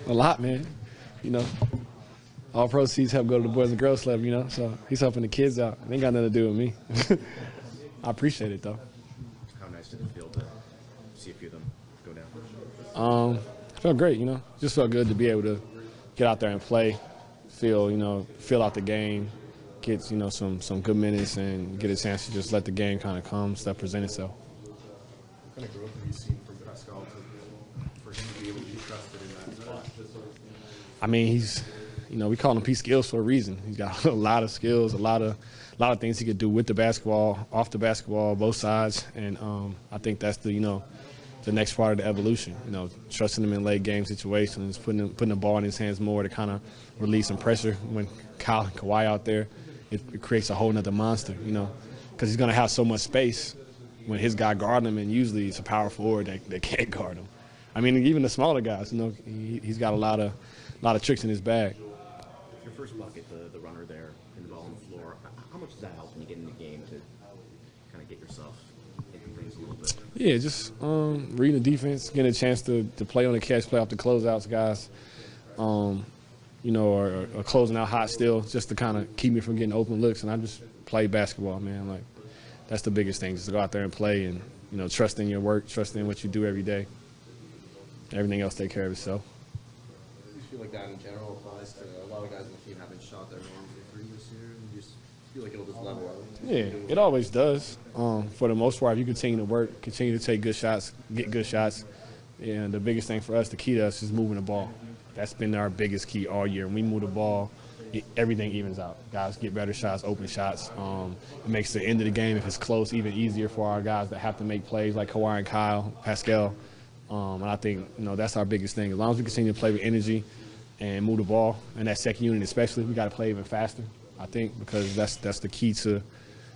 A lot, man. You know, all proceeds help go to the Boys and Girls Club, you know, so he's helping the kids out. It ain't got nothing to do with me. I appreciate it, though. How nice did it feel to see a few of them go down? It felt great, you know. Just felt good to be able to get out there and play, feel out the game, get, you know, some good minutes and get a chance to just let the game kind of come, stuff present itself. What kind of growth have you seen from Pascal for him to be able to be trusted in that spot? I mean, he's, you know, we call him P skills for a reason. He's got a lot of skills, a lot of things he could do with the basketball, off the basketball, both sides, and I think that's the, you know, the next part of the evolution. You know, trusting him in late game situations, putting the ball in his hands more to kind of release some pressure. When Kyle and Kawhi out there, it creates a whole nother monster. You know, because he's going to have so much space when his guy guarding him, and usually it's a power forward that can't guard him. I mean, even the smaller guys, you know, he's got a lot of tricks in his bag. Your first bucket, the runner there, and the ball on the floor, how much does that help when you get in the game to kind of get yourself into things a little bit? Yeah, just reading the defense, getting a chance to play on the catch, play off the closeouts, guys, you know, or closing out hot still, just to kind of keep me from getting open looks. And I just play basketball, man. Like, that's the biggest thing, just to go out there and play and, you know, trust in your work, trust in what you do every day. Everything else take care of itself. Do you feel like that in general applies to a lot of guys on the team haven't shot their norm for 3 this year? And you just feel like it'll just level out? Yeah, it always does. For the most part, if you continue to work, continue to take good shots, get good shots, and the biggest thing for us, the key to us, is moving the ball. That's been our biggest key all year. When we move the ball, everything evens out. Guys get better shots, open shots. It makes the end of the game, if it's close, even easier for our guys that have to make plays like Kawhi and Kyle, Pascal. And I think, you know, that's our biggest thing. As long as we continue to play with energy and move the ball, and that second unit especially, we got to play even faster, I think, because that's the key to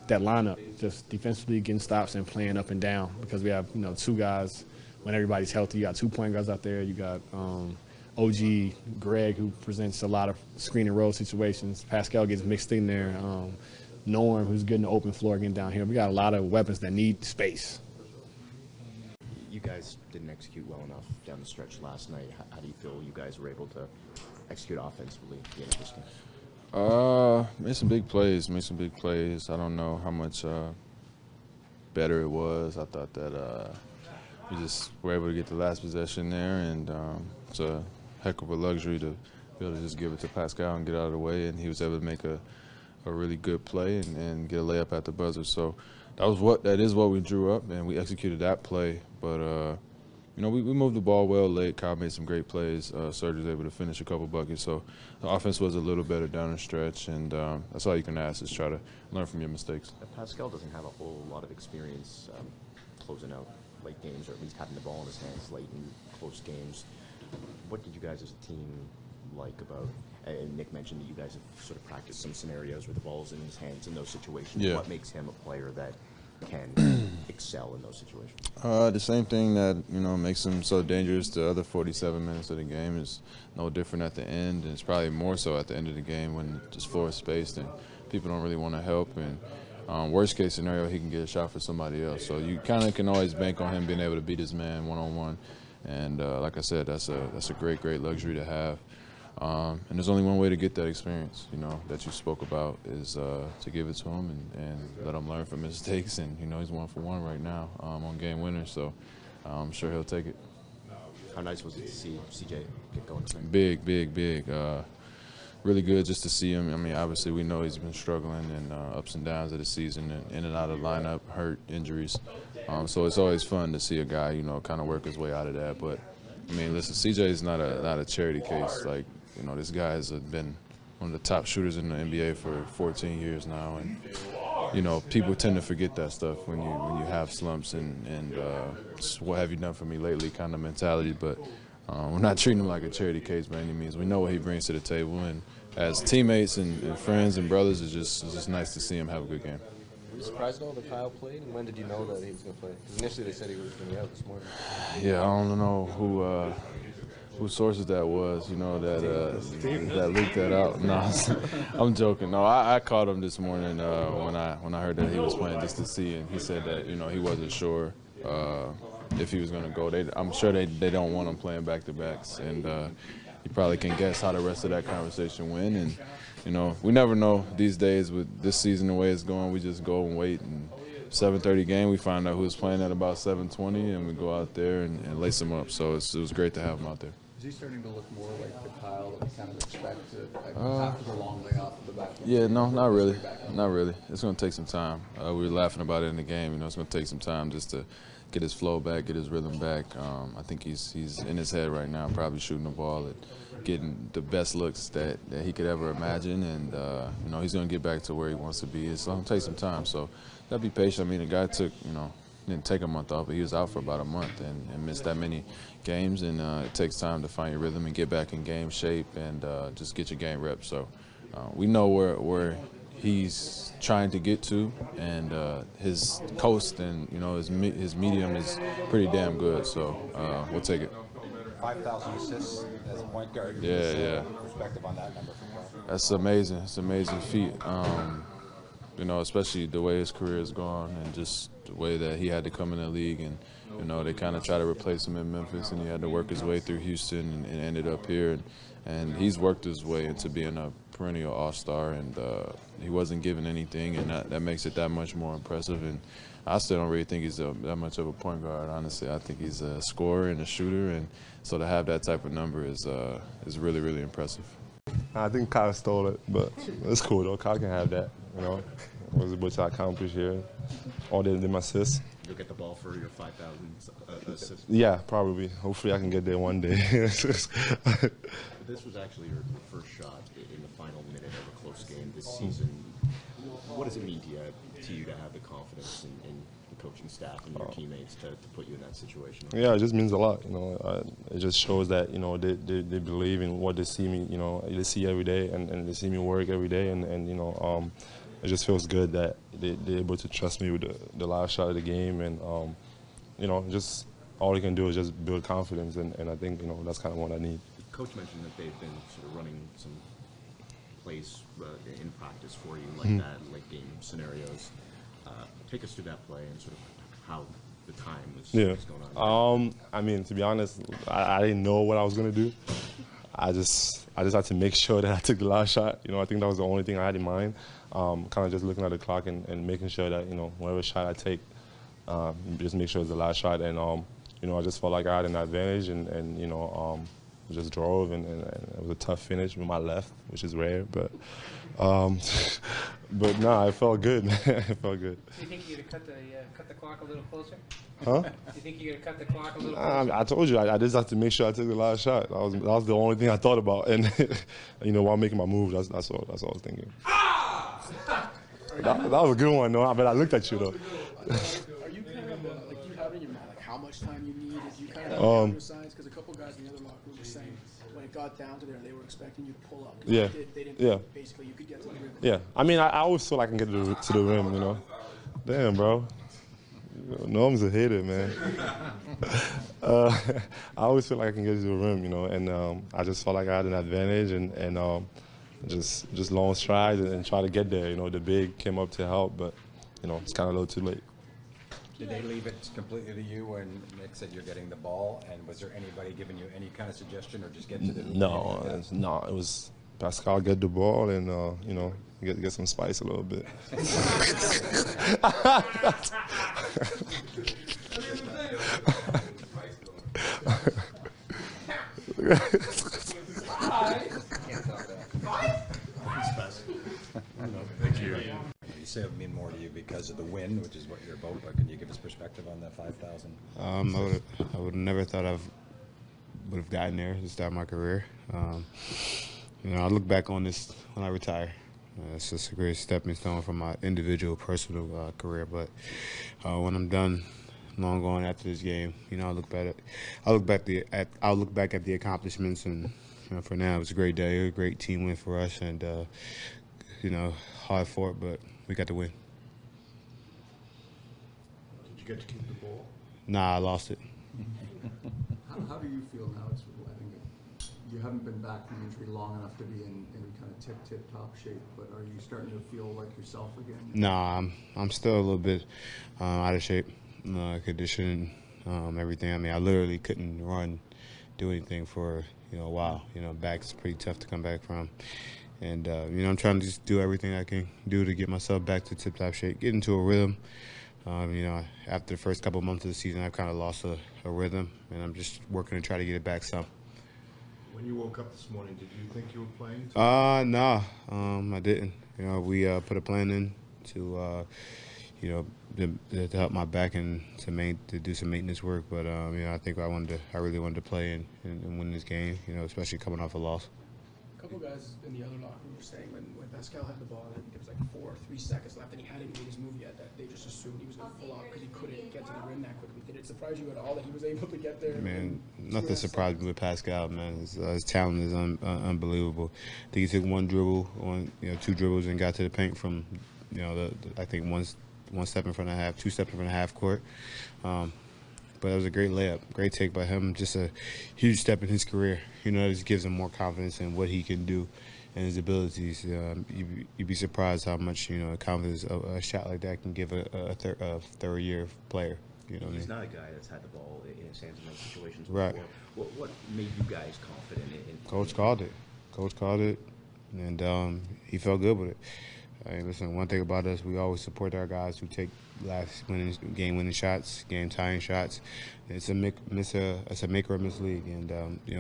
that lineup, just defensively getting stops and playing up and down, because we have, you know, two guys when everybody's healthy. You got 2 point guards out there. You got OG, Greg, who presents a lot of screen and roll situations. Pascal gets mixed in there. Norm, who's good in the open floor, getting down here. We got a lot of weapons that need space. You guys didn't execute well enough down the stretch last night. How do you feel you guys were able to execute offensively in this game? Made some big plays. I don't know how much better it was. I thought that we just were able to get the last possession there, and it's a heck of a luxury to be able to just give it to Pascal and get out of the way, and he was able to make a really good play and get a layup at the buzzer. So that is what we drew up, and we executed that play. But you know, we moved the ball well late. Kyle made some great plays. Serge was able to finish a couple buckets. So the offense was a little better down the stretch, and that's all you can ask, is try to learn from your mistakes. Pascal doesn't have a whole lot of experience closing out late games, or at least having the ball in his hands late in close games. What did you guys as a team like about, and Nick mentioned that you guys have sort of practiced some scenarios where the ball's in his hands in those situations. Yeah. What makes him a player that can excel in those situations? The same thing that, you know, makes him so dangerous the other 47 minutes of the game is no different at the end, and it's probably more so at the end of the game when this floor is spaced and people don't really want to help. And worst case scenario, he can get a shot for somebody else. So you kind of can always bank on him being able to beat his man one-on-one. And like I said, that's a great luxury to have. And there's only one way to get that experience, you know, that you spoke about, is to give it to him and let him learn from mistakes. And, you know, he's 1 for 1 right now on game winners, so I'm sure he'll take it. How nice was it to see CJ get going tonight? Big. Really good just to see him. I mean, obviously we know he's been struggling and ups and downs of the season, and in and out of the lineup, hurt, injuries. So it's always fun to see a guy, you know, kind of work his way out of that. But I mean, listen, CJ is not a charity case. Like, you know, this guy has been one of the top shooters in the NBA for 14 years now, and you know, people tend to forget that stuff when you have slumps and what have you done for me lately kind of mentality. But we're not treating him like a charity case by any means. We know what he brings to the table, and as teammates and friends and brothers, it's just nice to see him have a good game. Were you surprised at all that Kyle played, and when did you know that he was going to play? Because initially they said he was going to be out this morning. Yeah, I don't know whose sources that was, you know, that leaked that out. No, I'm joking. No, I called him this morning when I heard that he was playing, just to see, and he said that, you know, he wasn't sure if he was going to go. I'm sure they don't want him playing back-to-backs, and you probably can guess how the rest of that conversation went. And you know, we never know these days with this season the way it's going. We just go and wait, and 7:30 game, we find out who's playing at about 7:20, and we go out there and lace them up. So it was great to have him out there. Is he starting to look more like the Kyle that we kind of expect after the long layoff of the back? Yeah, no, not really. Not really. It's going to take some time. We were laughing about it in the game. You know, it's going to take some time just to get his flow back, get his rhythm back. I think he's in his head right now, probably shooting the ball at getting the best looks that he could ever imagine. And, you know, he's going to get back to where he wants to be. It's going to take some time. So, got to be patient. I mean, the guy took, you know, didn't take a month off, but he was out for about a month and missed that many games. And it takes time to find your rhythm and get back in game shape and just get your game reps. So we know where he's trying to get to, and his coast and, you know, his medium is pretty damn good. So we'll take it. 5,000 assists as a point guard. Yeah. Perspective on that number for Kyle. That's amazing. It's an amazing feat. You know, especially the way his career has gone and just the way that he had to come in the league. And, you know, they kind of tried to replace him in Memphis, and he had to work his way through Houston and ended up here. And he's worked his way into being a perennial all-star, and he wasn't given anything, and that makes it that much more impressive. And I still don't really think he's that much of a point guard, honestly. I think he's a scorer and a shooter, and so to have that type of number is really, really impressive. I think Kyle stole it, but it's cool though. Kyle can have that, you know. I was able to accomplish here. All they did my assists. You'll get the ball for your 5,000 assists. Yeah, probably. Hopefully I can get there one day. This was actually your first shot in the final minute of a close game this season. What does it mean to you to have the confidence in the coaching staff and your teammates to put you in that situation? Yeah, it just means a lot. You know, it just shows that, you know, they believe in what they see me. You know, they see every day, and they see me work every day, and you know, it just feels good that they're able to trust me with the last shot of the game, and you know, just all they can do is just build confidence, and I think, you know, that's kind of what I need. The coach mentioned that they've been sort of running some plays in practice for you like that, like game scenarios. Take us through that play and sort of how the time was going on. I mean, to be honest, I didn't know what I was gonna do. I just had to make sure that I took the last shot. You know, I think that was the only thing I had in mind. Kind of just looking at the clock and making sure that, you know, whatever shot I take, just make sure it's the last shot. And you know, I just felt like I had an advantage, and you know, just drove, and it was a tough finish with my left, which is rare, but but no, it felt good, man. It felt good. Do you think you could cut the clock a little closer? Huh? Do you think you could cut the clock a little closer? I told you, I just had to make sure I took the last shot. That was the only thing I thought about, and you know, while making my move, that's all I was thinking. That was a good one, though. But I looked at you though. Are you kind of like, do you have in your mind like how much time you need? Is you kind of have signs? Because a couple guys in the other locker room were saying when it got down to there, they were expecting you to pull up. Yeah. They didn't. Yeah. Basically, you could get to the rim. Yeah. I mean, I always feel like I can get to the rim, you know. Damn, bro. Norm's a hater, man. I always feel like I can get to the rim, you know, and I just felt like I had an advantage, and just long strides and try to get there. You know, the big came up to help, but you know, it's kind of a little too late. Did they leave it completely to you when Nick said you're getting the ball? And was there anybody giving you any kind of suggestion or just get to the hoop? No, it was Pascal get the ball and you know, get some spice a little bit. You say it would mean more to you because of the win, which is what you're about, but can you give us perspective on that 5,000? I would have never thought I would have gotten there to start my career. You know, I look back on this when I retire. It's just a great stepping stone for my individual, personal career. But when I'm done, long gone after this game, you know, I'll look back at the accomplishments, and you know, for now, it was a great day, a great team win for us, and you know, hard fought, but we got the win. Did you get to keep the ball? Nah, I lost it. How do you feel now? I think you haven't been back from injury long enough to be in kind of tip-top shape, but are you starting to feel like yourself again? Nah, I'm still a little bit out of shape, condition, everything. I mean, I literally couldn't run, do anything for, a while. Back's pretty tough to come back from. And, I'm trying to just do everything I can do to get myself back to tip-top shape, get into a rhythm. After the first couple months of the season, I've kind of lost a rhythm, and I'm just working to try to get it back some. When you woke up this morning, did you think you were playing? Nah, I didn't. We put a plan in to, to help my back and to do some maintenance work. But I think I really wanted to play and win this game. Especially coming off a loss. A couple guys in the other locker room were saying when Pascal had the ball, I think there was like 3 seconds left, and he hadn't made his move yet, that they just assumed he was going to pull out because he couldn't get to the rim that quickly. Did it surprise you at all that he was able to get there? Man, nothing surprised me with Pascal, man. His talent is unbelievable. I think he took 2 dribbles and got to the paint from, I think one step in front of half, 2 steps in front of half court. But it was a great layup, great take by him. Just a huge step in his career. It just gives him more confidence in what he can do and his abilities. You'd be surprised how much confidence a shot like that can give a third-year player. He's not a guy that's had the ball in his hands in those situations right. before. What made you guys confident in? Coach called it. Coach called it, and he felt good with it. Listen, one thing about us, we always support our guys who take game-winning shots, game-tying shots. It's a make or miss league, and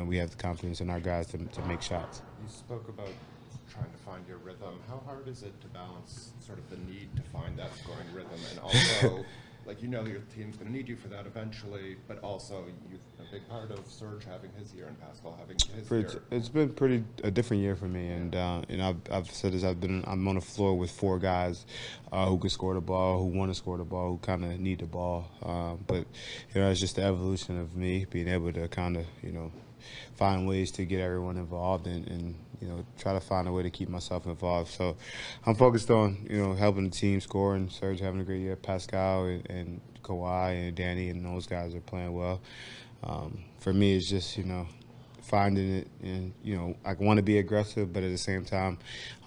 we have the confidence in our guys to make shots. You spoke about trying to find your rhythm. How hard is it to balance sort of the need to find that scoring rhythm, and also, your team's going to need you for that eventually, but also a big part of Serge having his year and Pascal having his year. It's been a different year for me, and I've said this. I'm on the floor with 4 guys who can score the ball, who want to score the ball, who kind of need the ball. But it's just the evolution of me being able to kind of find ways to get everyone involved and try to find a way to keep myself involved. So I'm focused on, helping the team score, and Serge having a great year. Pascal and Kawhi and Danny and those guys are playing well. For me, it's just, finding it, and, I want to be aggressive, but at the same time,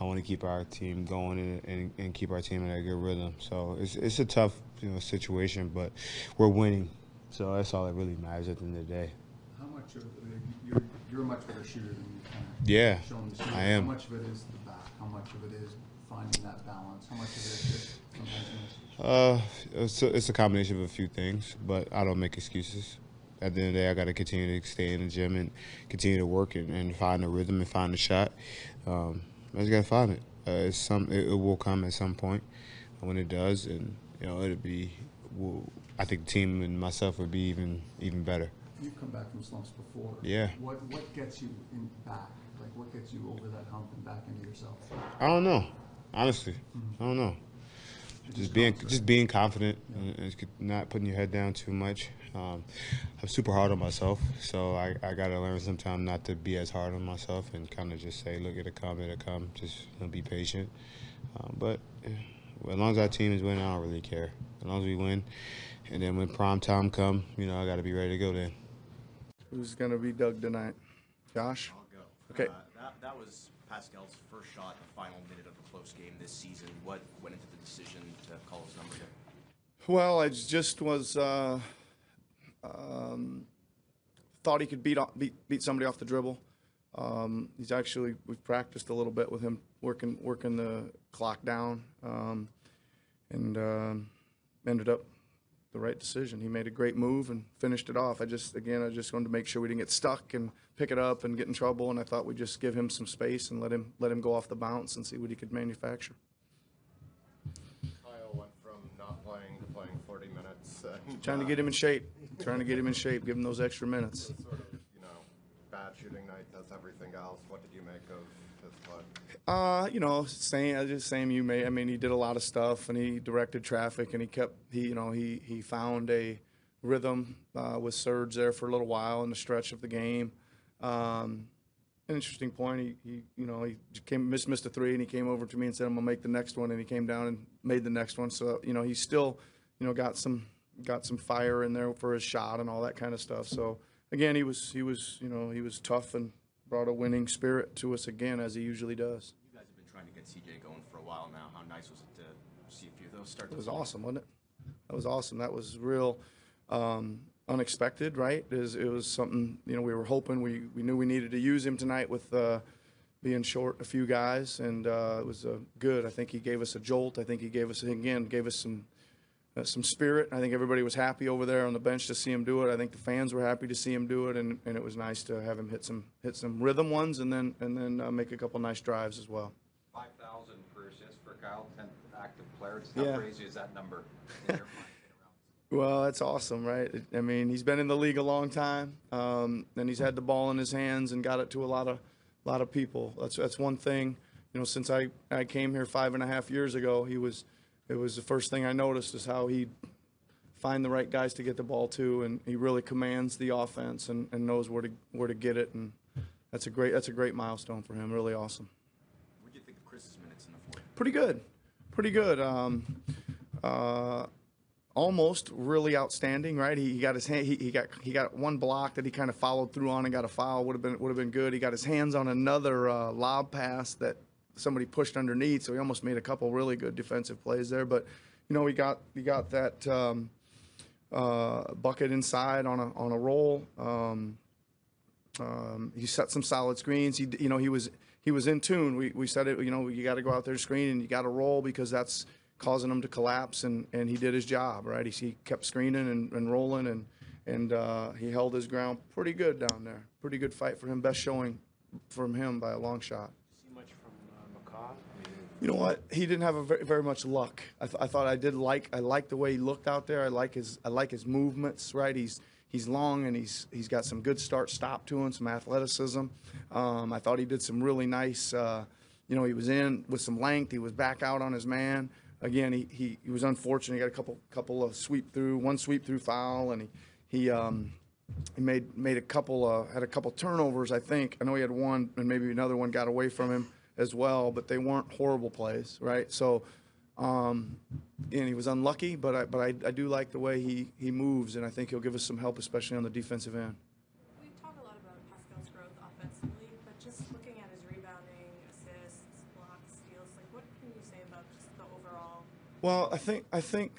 I want to keep our team going and keep our team in a good rhythm. So it's a tough, situation, but we're winning. So that's all that really matters at the end of the day. How much of you're a much better shooter than you kind of shown this year. I am. How much of it is the back? How much of it is finding that balance? How much of it is just sometimes it's a combination of a few things, but I don't make excuses. At the end of the day, I got to continue to stay in the gym and continue to work and find a rhythm and find a shot. I just got to find it. It will come at some point. When it does, and it'll be. I think the team and myself would be even better. You've come back from slumps before. Yeah. What gets you back? Like, what gets you over that hump and back into yourself? I don't know. Honestly, I don't know. Just being confident and not putting your head down too much. I'm super hard on myself, so I got to learn sometimes not to be as hard on myself and kind of just say, look, it'll come. Just be patient. But as long as our team is winning, I don't really care. As long as we win, and then when prime time come, I got to be ready to go then. Who's going to be Doug tonight? Josh? I'll go. Okay. That was Pascal's first shot in the final minute of a close game this season. What went into the decision to call his number there? Well, I just was thought he could beat somebody off the dribble. We've practiced a little bit with him working the clock down, and ended up the right decision. He made a great move and finished it off. I just wanted to make sure we didn't get stuck and pick it up and get in trouble, and I thought we'd just give him some space and let him go off the bounce and see what he could manufacture. Kyle went from not playing to playing 40 minutes. Trying to get him in shape. Give him those extra minutes. Sort of, bad shooting night does everything else. What did you make of his play? Same you may. I mean, he did a lot of stuff, and he directed traffic, and he found a rhythm with Serge there for a little while in the stretch of the game. An interesting point. He missed a 3, and he came over to me and said, "I'm gonna make the next one," and he came down and made the next one. So he's still got some fire in there for his shot and all that kind of stuff. So again, he was tough and brought a winning spirit to us again, as he usually does. You guys have been trying to get CJ going for a while now. How nice was it to see a few of those start? It was awesome, wasn't it? That was awesome. That was real. unexpected, right? It was something, you know, we were hoping. We knew we needed to use him tonight with being short a few guys, and it was good. I think he gave us a jolt. I think he gave us some spirit. I think everybody was happy over there on the bench to see him do it. I think the fans were happy to see him do it, and it was nice to have him hit some rhythm ones and then make a couple nice drives as well. 5,000 per assist for Kyle, 10th active player. How crazy is that number in your mind? Well, that's awesome, right? I mean, he's been in the league a long time, and he's had the ball in his hands and got it to a lot of people. That's one thing. You know, since I came here 5.5 years ago, it was the first thing I noticed is how he'd find the right guys to get the ball to, and he really commands the offense and knows where to get it, and that's a great milestone for him. Really awesome. What do you think of Chris's minutes in the fourth? Pretty good. Almost really outstanding, right? He got his hand. He got one block that he kind of followed through on and got a foul. Would have been good. He got his hands on another lob pass that somebody pushed underneath, so he almost made a couple really good defensive plays there. But you know, he got that bucket inside on a roll. He set some solid screens. He was in tune. We said it. You know, you got to go out there and screen, and you got to roll because that's causing him to collapse, and he did his job, right? He kept screening and rolling, and he held his ground pretty good down there. Pretty good fight for him. Best showing from him by a long shot. See much from McCaw? You know what? He didn't have very much luck. I thought I liked the way he looked out there. I like his movements, right? He's long, and he's got some good start-stop to him, some athleticism. I thought he did some really nice. He was in with some length. He was back out on his man. Again, he was unfortunate. He got a couple of one sweep through foul, and he made a couple had a couple turnovers. I think I know he had one, and maybe another one got away from him as well, but they weren't horrible plays, right? So, and he was unlucky, but I do like the way he moves, and I think he'll give us some help, especially on the defensive end. We talk a lot about Pascal's growth offensively, but just looking at his rebounding, assists, blocks, steals, like what can you say about just the overall? Well, I think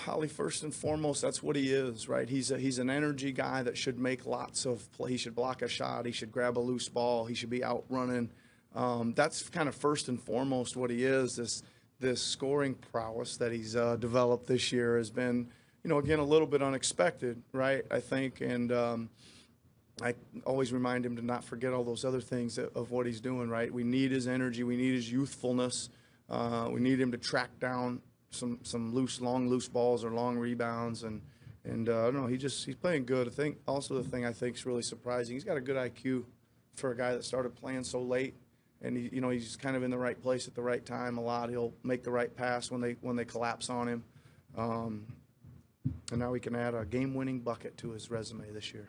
Holly, first and foremost, that's what he is, right? He's an energy guy that should make lots of play. He should block a shot. He should grab a loose ball. He should be out running. That's kind of first and foremost what he is. This scoring prowess that he's developed this year has been, again, a little bit unexpected, right? I think, and I always remind him to not forget all those other things of what he's doing, right? We need his energy. We need his youthfulness. We need him to track down some long loose balls or long rebounds, and I don't know. He's playing good. I think also the thing I think is really surprising. He's got a good IQ for a guy that started playing so late. And he's kind of in the right place at the right time a lot. He'll make the right pass when they collapse on him. And now he can add a game-winning bucket to his resume this year.